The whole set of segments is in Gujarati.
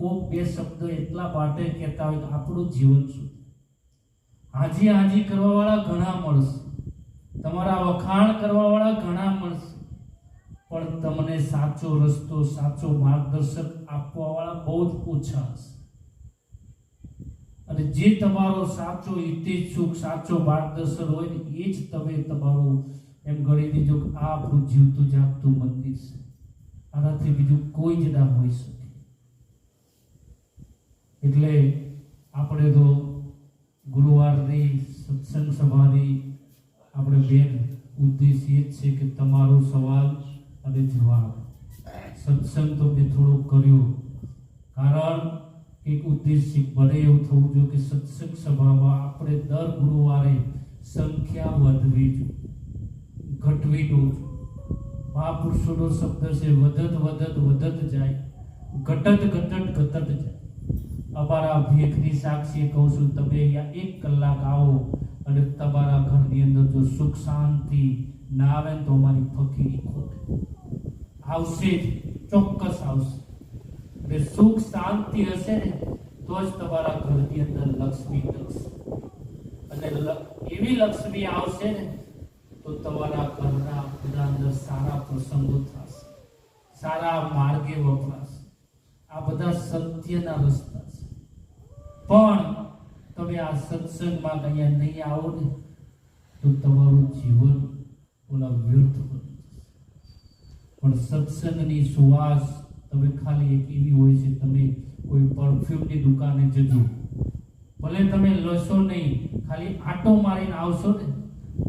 કોક બે શબ્દ એટલા માટે કહેતા હોય તો આપણું જીવન શું? હાજી હાજી કરવા વાળા ઘણા મળશે, તમારા વખાણ કરવા વાળા ઘણા મળશે, પણ તમને સાચો રસ્તો, સાચો માર્ગદર્શક આપવા વાળા બહુ જ ઓછા હશે. અને જે તમારો સાચો હિતેચ્છુક, સાચો માર્ગદર્શન હોય ને એ જ તમે તમારું એમ ગણી લેજો કે આ આપણું જીવતું જાગતું મંદિર છે. આનાથી બીજું કોઈ જ ના હોઈ શકે. એટલે આપણે તો ગુરુવારની સત્સંગ સભાની આપણે બેન ઉદ્દેશ એ જ છે કે તમારો સવાલ અને જવાબ. સત્સંગ તો મેં થોડો કર્યો, કારણ એક ઉદ્દેશ બને એવું થવું જોઈએ કે સત્સંગ સભામાં આપણે દર ગુરુવારે સંખ્યા વધવી જોઈએ, ઘટવી ન જોઈએ. મહાપુરુષોનો શબ્દ છે વધત વધત વધત જાય, ઘટત ઘટત ઘટત જાય. અમારા ભેખની સાક્ષી કહું છું, તમે અહીંયા 1 કલાક આવો અને તમારા ઘરની અંદર જો સુખ શાંતિ ના આવે તો અમારી ફકીરી ખોટે આવશે જ, ચોક્કસ આવશે. અને સુખ શાંતિ હશે ને તો જ તમારા ઘરની અંદર લક્ષ્મી ટકશે. અને એવી લક્ષ્મી આવશે ને તો તમારા ઘરના અંદર સારા પ્રસંગો થશે, સારા માર્ગે વપરાશે. આ બધા સત્યના રસ્તા છે. પણ તમે આ સત્સંગમાં અહીંયા નહીં આવો ને તો તમારું જીવન ઓલા વ્યર્થ બની જશે. પણ સત્સંગની સુવાસ તમે ખાલી એક એવી હોય છે, તમે કોઈ પરફ્યુમની દુકાને જજો, ભલે તમે લશો નહીં, ખાલી આટો મારીને આવશો ને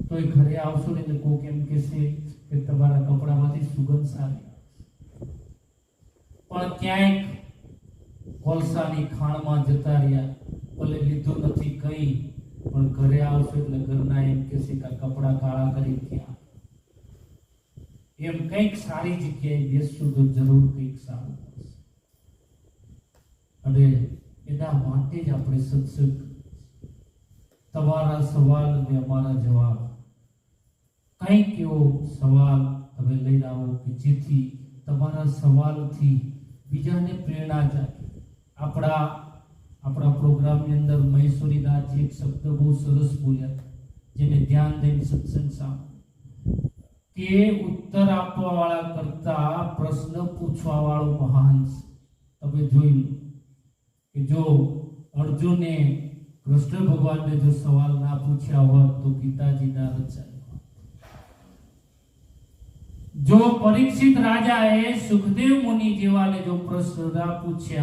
તો એ ઘરે આવશો ને એટલે કોક એમ કહેશે કે તમારા કપડામાંથી સુગંધ સારી આવે. પણ ક્યાંક કોલસાની ખાણમાં જતા રહ્યા, ભલે લીધું નથી કઈ, પણ ઘરે આવશો એટલે ઘરના એમ કહેશે કે કપડા કાળા કરી ક્યાં. એમ કંઈક સારી જગ્યાએ બેસશું તો જરૂર કંઈક સારું થશે. અને એના માટે જ આપણે સત્સંગ, તમારા સવાલ અને અમારા જવાબ, કંઈક એવો સવાલ તમે લઈને આવો કે જેથી તમારા સવાલથી બીજાને પ્રેરણા જાગે. આપણા પ્રોગ્રામની અંદર મહેશ્વરીનાથજી એક શબ્દ બહુ સરસ બોલ્યા, જેને ધ્યાન દઈને સત્સંગ સાંભળો, કે ઉત્તર આપવા વાળા કરતા પ્રશ્ન પૂછવા વાળો મહાન છે. તમે જોઈ લો કે જો અર્જુને કૃષ્ણ ભગવાનને જો સવાલ ના પૂછ્યા હોત તો ગીતાજી ના રચાય. જો પરીક્ષિત રાજાએ સુખદેવ મુનિ જેવાને જો પ્રશ્ન ના પૂછ્યા